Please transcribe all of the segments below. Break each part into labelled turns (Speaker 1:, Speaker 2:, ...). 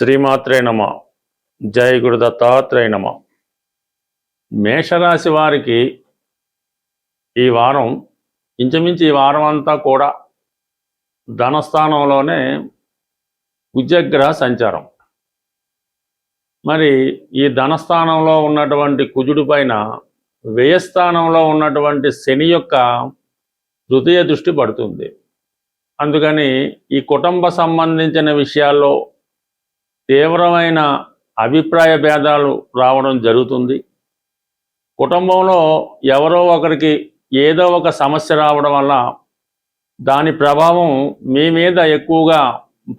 Speaker 1: శ్రీమాత్రే నమ. జై గురు దత్తాత్రేయ నమ. మేషరాశి వారికి ఈ వారం ఇంచుమించు ఈ వారం అంతా కూడా ధనస్థానంలోనే కుజగ్రహ సంచారం. మరి ఈ ధనస్థానంలో ఉన్నటువంటి కుజుడి పైన వ్యయస్థానంలో ఉన్నటువంటి శని యొక్క తృతీయ దృష్టి పడుతుంది. అందుకని ఈ కుటుంబ సంబంధించిన విషయాల్లో తీవ్రమైన అభిప్రాయ భేదాలు రావడం జరుగుతుంది. కుటుంబంలో ఎవరో ఒకరికి ఏదో ఒక సమస్య రావడం వల్ల దాని ప్రభావం మీ మీద ఎక్కువగా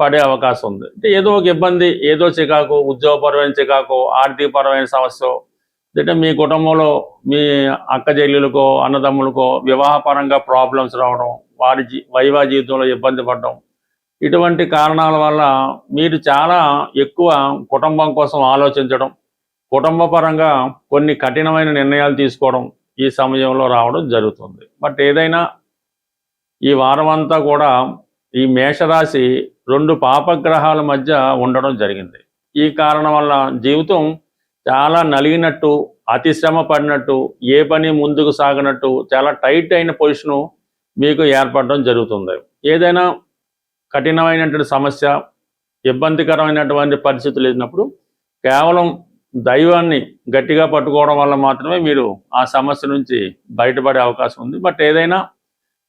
Speaker 1: పడే అవకాశం ఉంది. అంటే ఏదో ఒక ఇబ్బంది, ఏదో చికాకు, ఉద్యోగపరమైన చికాకు, ఆర్థికపరమైన సమస్య, అంటే మీ కుటుంబంలో మీ అక్క చెల్లెలకో అన్నదమ్ములకో వివాహపరంగా ప్రాబ్లమ్స్ రావడం, వారి వైవాహిక జీవితంలో ఇబ్బంది పడడం, ఇటువంటి కారణాల వల్ల మీరు చాలా ఎక్కువ కుటుంబం కోసం ఆలోచించడం, కుటుంబపరంగా కొన్ని కఠినమైన నిర్ణయాలు తీసుకోవడం ఈ సమయంలో రావడం జరుగుతుంది. బట్ ఏదైనా ఈ వారం అంతా కూడా ఈ మేషరాశి రెండు పాపగ్రహాల మధ్య ఉండడం జరిగింది. ఈ కారణం వల్ల జీవితం చాలా నలిగినట్టు, అతి శ్రమ పడినట్టు, ఏ పని ముందుకు సాగనట్టు చాలా టైట్ అయిన పొజిషను మీకు ఏర్పడడం జరుగుతుంది. ఏదైనా కఠినమైనటువంటి సమస్య, ఇబ్బందికరమైనటువంటి పరిస్థితులు లేనప్పుడు కేవలం దైవాన్ని గట్టిగా పట్టుకోవడం వల్ల మాత్రమే మీరు ఆ సమస్య నుంచి బయటపడే అవకాశం ఉంది. బట్ ఏదైనా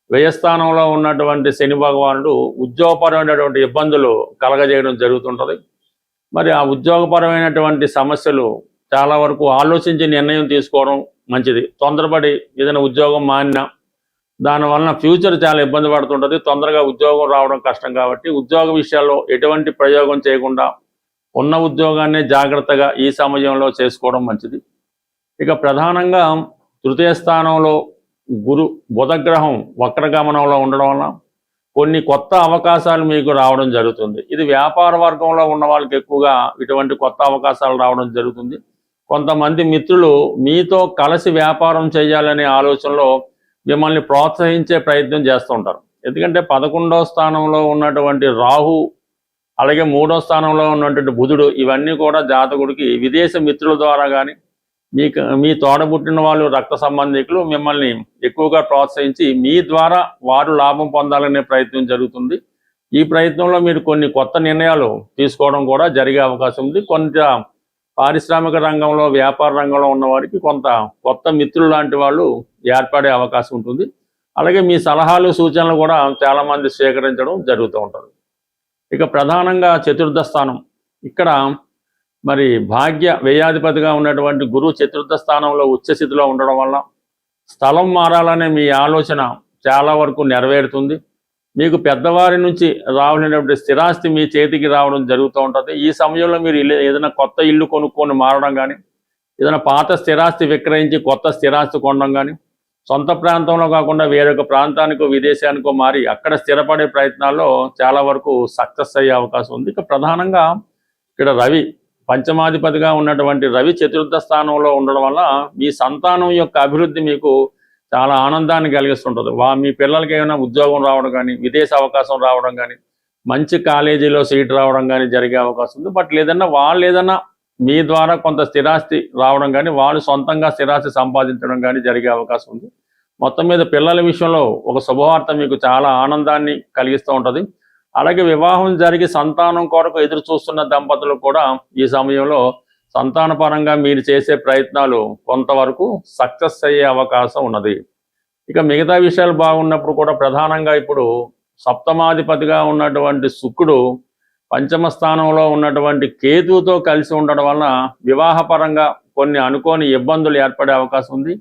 Speaker 1: వ్యయస్థానంలో ఉన్నటువంటి శని భగవానుడు ఉద్యోగపరమైనటువంటి ఇబ్బందులు కలగజేయడం జరుగుతుంటుంది. మరి ఆ ఉద్యోగపరమైనటువంటి సమస్యలు చాలా వరకు ఆలోచించి నిర్ణయం తీసుకోవడం మంచిది. తొందరపడి ఏదైనా ఉద్యోగం మానినా దానివలన ఫ్యూచర్ చాలా ఇబ్బంది పడుతుంటుంది. తొందరగా ఉద్యోగం రావడం కష్టం కాబట్టి ఉద్యోగ విషయాల్లో ఎటువంటి ప్రయోగం చేయకుండా ఉన్న ఉద్యోగాన్ని జాగ్రత్తగా ఈ సమయంలో చేసుకోవడం మంచిది. ఇక ప్రధానంగా తృతీయ స్థానంలో బుధగ్రహం వక్రగమనంలో ఉండడం వల్ల కొన్ని కొత్త అవకాశాలు మీకు రావడం జరుగుతుంది. ఇది వ్యాపార వర్గంలో ఉన్న వాళ్ళకి ఎక్కువగా ఇటువంటి కొత్త అవకాశాలు రావడం జరుగుతుంది. కొంతమంది మిత్రులు మీతో కలిసి వ్యాపారం చేయాలనే ఆలోచనలో మిమ్మల్ని ప్రోత్సహించే ప్రయత్నం చేస్తూ ఉంటారు. ఎందుకంటే 11వ స్థానంలో ఉన్నటువంటి రాహు, అలాగే 3వ స్థానంలో ఉన్నటువంటి బుధుడు, ఇవన్నీ కూడా జాతకుడికి విదేశ మిత్రుల ద్వారా కానీ మీ తోడబుట్టిన వాళ్ళు, రక్త సంబంధికులు మిమ్మల్ని ఎక్కువగా ప్రోత్సహించి మీ ద్వారా వారు లాభం పొందాలనే ప్రయత్నం జరుగుతుంది. ఈ ప్రయత్నంలో మీరు కొన్ని కొత్త నిర్ణయాలు తీసుకోవడం కూడా జరిగే అవకాశం ఉంది. కొంత పారిశ్రామిక రంగంలో, వ్యాపార రంగంలో ఉన్న వారికి కొంత కొత్త మిత్రులు లాంటి వాళ్ళు ఏర్పడే అవకాశం ఉంటుంది. అలాగే మీ సలహాలు, సూచనలు కూడా చాలామంది స్వీకరించడం జరుగుతూ ఉంటుంది. ఇక ప్రధానంగా చతుర్థ స్థానం, ఇక్కడ మరి భాగ్య వ్యయాధిపతిగా ఉన్నటువంటి గురువు చతుర్థ స్థానంలో ఉచ్చస్థితిలో ఉండడం వల్ల స్థలం మారాలనే మీ ఆలోచన చాలా వరకు నెరవేరుతుంది. మీకు పెద్దవారి నుంచి రావాల్సినటువంటి స్థిరాస్తి మీ చేతికి రావడం జరుగుతూ ఉంటుంది. ఈ సమయంలో మీరు ఏదైనా కొత్త ఇల్లు కొనుక్కొని మారడం కానీ, ఏదైనా పాత స్థిరాస్తి విక్రయించి కొత్త స్థిరాస్తి కొనడం కానీ, సొంత ప్రాంతంలో కాకుండా వేరొక ప్రాంతానికో విదేశానికో మారి అక్కడ స్థిరపడే ప్రయత్నాల్లో చాలా వరకు సక్సెస్ అయ్యే అవకాశం ఉంది. ఇక ప్రధానంగా ఇక్కడ రవి పంచమాధిపతిగా ఉన్నటువంటి రవి చతుర్థ స్థానంలో ఉండడం వల్ల మీ సంతానం యొక్క అభివృద్ధి మీకు చాలా ఆనందాన్ని కలిగిస్తుంటుంది. మీ పిల్లలకి ఏమైనా ఉద్యోగం రావడం కానీ, విదేశ అవకాశం రావడం కానీ, మంచి కాలేజీలో సీట్ రావడం కానీ జరిగే అవకాశం ఉంది. బట్ వాళ్ళు ఏదన్నా మీ ద్వారా కొంత స్థిరాస్తి రావడం కానీ, వాళ్ళు సొంతంగా స్థిరాస్తి సంపాదించడం కానీ జరిగే అవకాశం ఉంది. మొత్తం మీద పిల్లల విషయంలో ఒక శుభవార్త మీకు చాలా ఆనందాన్ని కలిగిస్తూ ఉంటుంది. అలాగే వివాహం జరిగి సంతానం కొరకు ఎదురు చూస్తున్న దంపతులు కూడా ఈ సమయంలో సంతానపరంగా మీరు చేసే ప్రయత్నాలు కొంతవరకు సక్సెస్ అయ్యే అవకాశం ఉన్నది. ఇక మిగతా విషయాలు బాగున్నప్పుడు కూడా ప్రధానంగా ఇప్పుడు సప్తమాధిపతిగా ఉన్నటువంటి శుక్రుడు పంచమ స్థానంలో ఉన్నటువంటి కేతువుతో కలిసి ఉండడం వలన వివాహపరంగా కొన్ని అనుకోని ఇబ్బందులు ఏర్పడే అవకాశం ఉంది.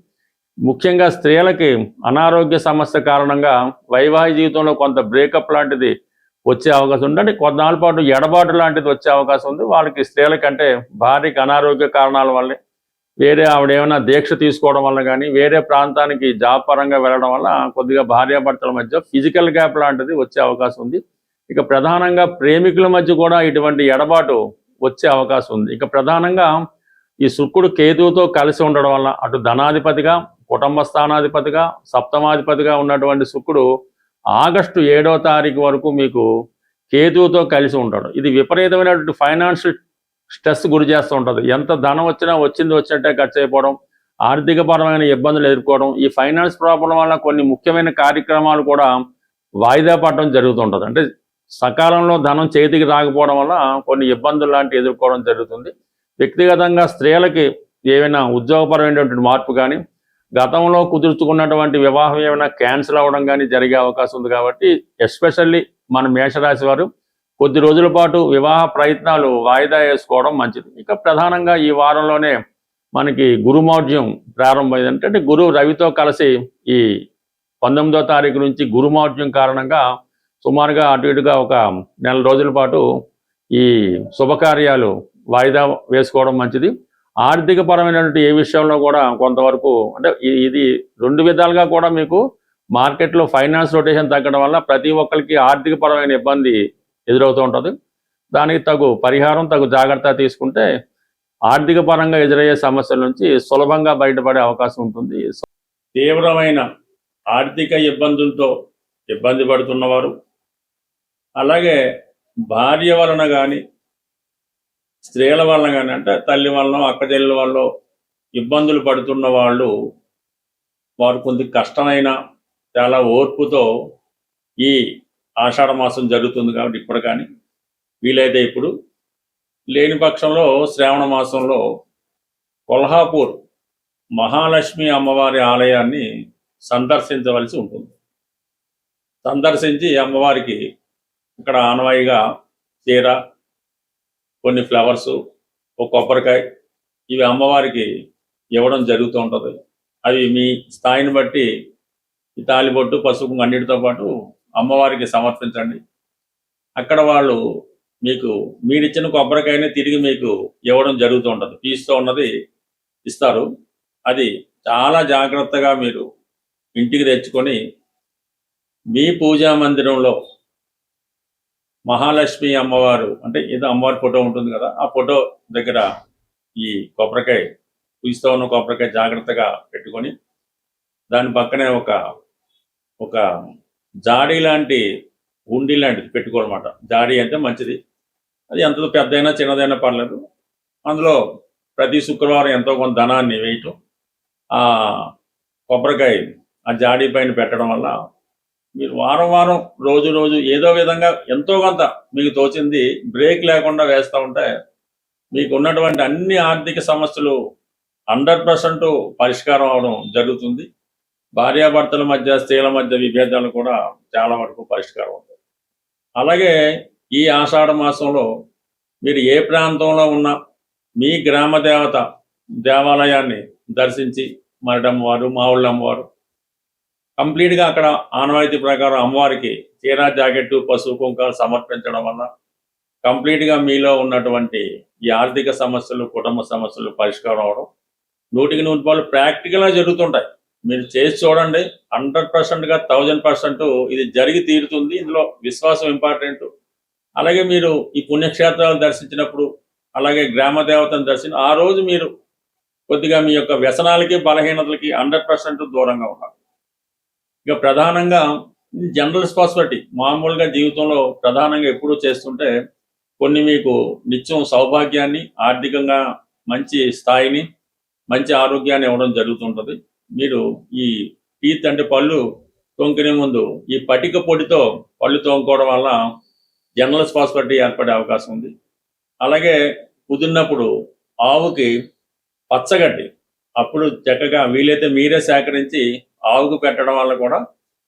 Speaker 1: ముఖ్యంగా స్త్రీలకి అనారోగ్య సమస్య కారణంగా వైవాహిక జీవితంలో కొంత బ్రేకప్ లాంటిది వచ్చే అవకాశం ఉంది. అంటే కొన్నాళ్ళ పాటు ఎడబాటు లాంటిది వచ్చే అవకాశం ఉంది. వాళ్ళకి స్త్రీలకంటే భార్యకి అనారోగ్య కారణాల వల్లే, వేరే ఆవిడ ఏమైనా దీక్ష తీసుకోవడం వల్ల కానీ, వేరే ప్రాంతానికి జాబ్ పరంగా వెళ్ళడం వల్ల కొద్దిగా భార్యాభర్తల మధ్య ఫిజికల్ గ్యాప్ లాంటిది వచ్చే అవకాశం ఉంది. ఇక ప్రధానంగా ప్రేమికుల మధ్య కూడా ఇటువంటి ఎడబాటు వచ్చే అవకాశం ఉంది. ఇక ప్రధానంగా ఈ శుక్రుడు కేతువుతో కలిసి ఉండడం వల్ల అటు ధనాధిపతిగా, కుటుంబ స్థానాధిపతిగా, సప్తమాధిపతిగా ఉన్నటువంటి శుక్రుడు ఆగస్టు 7వ తారీఖు వరకు మీకు కేతువుతో కలిసి ఉంటాడు. ఇది విపరీతమైనటువంటి ఫైనాన్షియల్ స్ట్రెస్ గురి చేస్తూ ఉంటుంది. ఎంత ధనం వచ్చినా వచ్చినట్టే ఖర్చు అయిపోవడం, ఆర్థికపరమైన ఇబ్బందులు ఎదుర్కోవడం, ఈ ఫైనాన్స్ ప్రాబ్లం వల్ల కొన్ని ముఖ్యమైన కార్యక్రమాలు కూడా వాయిదా పడడం జరుగుతుంటుంది. అంటే సకాలంలో ధనం చేతికి రాకపోవడం వల్ల కొన్ని ఇబ్బందులు లాంటివి ఎదుర్కోవడం జరుగుతుంది. వ్యక్తిగతంగా స్త్రీలకి ఏమైనా ఉద్యోగపరమైనటువంటి మార్పు కానీ, గతంలో కుదుర్చుకున్నటువంటి వివాహం ఏమైనా క్యాన్సిల్ అవ్వడం కానీ జరిగే అవకాశం ఉంది. కాబట్టి ఎస్పెషల్లీ మన మేషరాశి వారు కొద్ది రోజుల పాటు వివాహ ప్రయత్నాలు వాయిదా వేసుకోవడం మంచిది. ఇక ప్రధానంగా ఈ వారంలోనే మనకి గురుమౌఢ్యం ప్రారంభమైంది. అంటే గురువు రవితో కలిసి ఈ 19వ తారీఖు నుంచి గురుమౌఢ్యం కారణంగా సుమారుగా అటు ఇటుగా ఒక నెల రోజుల పాటు ఈ శుభకార్యాలు వాయిదా వేసుకోవడం మంచిది. ఆర్థిక పరమైనటువంటి ఏ విషయంలో కూడా కొంతవరకు అంటే ఇది 2 విధాలుగా కూడా మీకు మార్కెట్లో ఫైనాన్స్ రొటేషన్ తగ్గడం వల్ల ప్రతి ఒక్కరికి ఆర్థిక పరమైన ఇబ్బంది ఎదురవుతూ ఉంటుంది. దానికి తగు పరిహారం, తగు జాగ్రత్త తీసుకుంటే ఆర్థిక పరంగా ఎదురయ్యే సమస్యల నుంచి సులభంగా బయటపడే అవకాశం ఉంటుంది. తీవ్రమైన ఆర్థిక ఇబ్బందులతో ఇబ్బంది పడుతున్నవారు, అలాగే భార్య వలన కానీ స్త్రీల వలన కానీ అంటే తల్లి వలన అక్కచెల్లెల వల్ల ఇబ్బందులు పడుతున్న వాళ్ళు వారు కొంత కష్టమైన చాలా ఓర్పుతో ఈ ఆషాఢ మాసం జరుగుతుంది కాబట్టి ఇప్పుడు కానీ వీలైతే ఇప్పుడు, లేని పక్షంలో శ్రావణ మాసంలో కొల్హాపూర్ మహాలక్ష్మి అమ్మవారి ఆలయాన్ని సందర్శించవలసి ఉంటుంది. సందర్శించి అమ్మవారికి ఇక్కడ ఆనవాయిగా చీర, కొన్ని ఫ్లవర్సు, ఒక కొబ్బరికాయ ఇవి అమ్మవారికి ఇవ్వడం జరుగుతూ ఉంటుంది. అవి మీ స్థాయిని బట్టి ఈ తాలిబొట్టు, పసుపు అన్నిటితో పాటు అమ్మవారికి సమర్పించండి. అక్కడ వాళ్ళు మీకు మీరిచ్చిన కొబ్బరికాయని తిరిగి మీకు ఇవ్వడం జరుగుతూ ఉంటుంది. పీస్తో ఉన్నది ఇస్తారు. అది చాలా జాగ్రత్తగా మీరు ఇంటికి తెచ్చుకొని మీ పూజా మందిరంలో మహాలక్ష్మి అమ్మవారు అంటే ఏదో అమ్మవారి ఫోటో ఉంటుంది కదా, ఆ ఫోటో దగ్గర ఈ కొబ్బరికాయ, పీస్తో ఉన్న కొబ్బరికాయ జాగ్రత్తగా పెట్టుకొని దాని పక్కనే ఒక జాడీ లాంటి ఉండి లాంటిది పెట్టుకోనమాట. జాడీ అంటే మంచిది. అది ఎంత పెద్దైనా చిన్నదైనా పర్లేదు. అందులో ప్రతి శుక్రవారం ఎంతో కొంత ధనాన్ని వేయటం, ఆ కొబ్బరికాయ ఆ జాడీ పైన పెట్టడం వల్ల మీరు వారం రోజు ఏదో విధంగా ఎంతో కొంత మీకు తోచింది బ్రేక్ లేకుండా వేస్తూ ఉంటే మీకు ఉన్నటువంటి అన్ని ఆర్థిక సమస్యలు 100% పరిష్కారం అవడం జరుగుతుంది. భార్యాభర్తల మధ్య, స్త్రీల మధ్య విభేదాలు కూడా చాలా వరకు పరిష్కారం అవుతాయి. అలాగే ఈ ఆషాఢ మాసంలో మీరు ఏ ప్రాంతంలో ఉన్నా మీ గ్రామ దేవత దేవాలయాన్ని దర్శించి మరడమ్మవారు, మావుళ్ళ అమ్మవారు కంప్లీట్గా అక్కడ ఆనవాయితీ ప్రకారం అమ్మవారికి చీరా, జాకెట్టు, పసుపు, కుంకాలు సమర్పించడం వల్ల కంప్లీట్గా మీలో ఉన్నటువంటి ఈ ఆర్థిక సమస్యలు, కుటుంబ సమస్యలు పరిష్కారం అవడం 100% ప్రాక్టికల్గా జరుగుతుంటాయి. మీరు చేసి చూడండి. 100%గా 1000% ఇది జరిగి తీరుతుంది. ఇందులో విశ్వాసం ఇంపార్టెంట్. అలాగే మీరు ఈ పుణ్యక్షేత్రాలు దర్శించినప్పుడు, అలాగే గ్రామ దేవతను దర్శించి ఆ రోజు మీరు కొద్దిగా మీ యొక్క వ్యసనాలకి, బలహీనతలకి 100% దూరంగా ఉండాలి. ఇక ప్రధానంగా జనరల్ స్పాసిబిలిటీ మామూలుగా జీవితంలో ప్రధానంగా ఎప్పుడూ చేస్తుంటే కొన్ని మీకు నిత్యం సౌభాగ్యాన్ని, ఆర్థికంగా మంచి స్థాయిని, మంచి ఆరోగ్యాన్ని ఇవ్వడం జరుగుతుంటుంది. మీరు ఈ టీత్ అంటే పళ్ళు తోముకునే ముందు ఈ పటిక పొడితో పళ్ళు తోముకోవడం వల్ల జనరల్ స్పాసిబిలిటీ ఏర్పడే అవకాశం ఉంది. అలాగే కుదిరినప్పుడు ఆవుకి పచ్చగడ్డి అప్పుడు చక్కగా వీలైతే మీరే సేకరించి ఆవుకు పెట్టడం వల్ల కూడా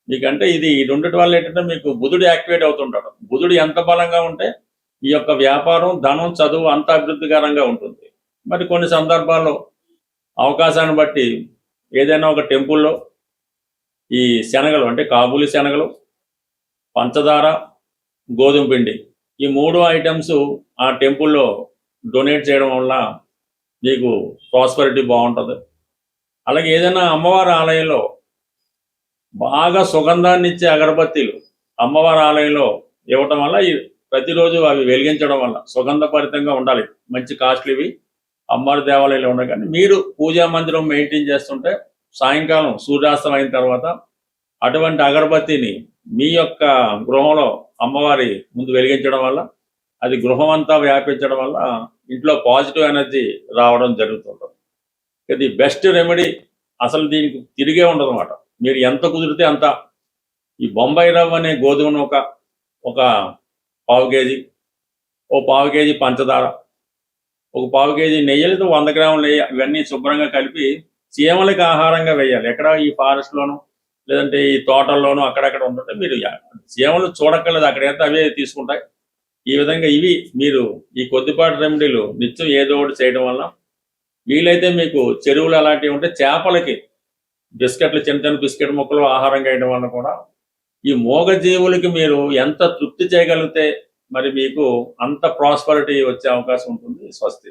Speaker 1: మీకంటే ఇది రెండిటి వల్ల ఏంటంటే మీకు బుధుడు యాక్టివేట్ అవుతుంటాడు. బుధుడు ఎంత బలంగా ఉంటే ఈ యొక్క వ్యాపారం, ధనం, చదువు అంత అభివృద్ధికరంగా ఉంటుంది. మరి కొన్ని సందర్భాల్లో అవకాశాన్ని బట్టి ఏదైనా ఒక టెంపుల్లో ఈ శనగలు అంటే కాబూలి శనగలు, పంచదార, గోధుమ పిండి ఈ 3 ఐటమ్స్ ఆ టెంపుల్లో డొనేట్ చేయడం వల్ల మీకు ప్రాస్పరిటీ బాగుంటుంది. అలాగే ఏదైనా అమ్మవారి ఆలయంలో బాగా సుగంధాన్ని ఇచ్చే అగరబత్తీలు అమ్మవారి ఆలయంలో ఇవ్వటం వల్ల ప్రతిరోజు అవి వెలిగించడం వల్ల సుగంధభరితంగా ఉండాలి. మంచి కాస్ట్లీవి అమ్మవారి దేవాలయంలో ఉన్నాయి. కానీ మీరు పూజా మందిరం మెయింటైన్ చేస్తుంటే సాయంకాలం సూర్యాస్తం అయిన తర్వాత అటువంటి అగరబత్తిని మీ యొక్క గృహంలో అమ్మవారి ముందు వెలిగించడం వల్ల అది గృహం అంతా వ్యాపించడం వల్ల ఇంట్లో పాజిటివ్ ఎనర్జీ రావడం జరుగుతుంటుంది. ఇది బెస్ట్ రెమెడీ. అసలు దీనికి తిరిగే ఉండదు అన్నమాట. మీరు ఎంత కుదిరితే అంత ఈ బొంబాయి రవ్వ అనే గోధుమను ఒక పావు కేజీ, ఓ పావు కేజీ పంచదార, ఒక పావు కేజీ నెయ్యిలతో 100 గ్రాముల నెయ్యి ఇవన్నీ శుభ్రంగా కలిపి చీమలకి ఆహారంగా వేయాలి. ఎక్కడ ఈ ఫారెస్ట్లోనూ లేదంటే ఈ తోటల్లోనూ అక్కడక్కడ ఉంటుంటే మీరు చీమలు చూడక్కర్లేదు, అక్కడైతే అవే తీసుకుంటాయి. ఈ విధంగా ఇవి మీరు ఈ కొద్దిపాటి రెమెడీలు నిత్యం ఏదో ఒకటి చేయడం వల్ల వీలైతే మీకు చెరువులు అలాంటివి ఉంటే చేపలకి బిస్కెట్లు, చిన్న చిన్న బిస్కెట్ ముక్కలు ఆహారంగా వేయడం వల్ల కూడా ఈ మూగజీవులకి మీరు ఎంత తృప్తి చేయగలిగితే మరి మీకు అంత ప్రాస్పరిటీ వచ్చే అవకాశం ఉంటుంది. స్వస్తి.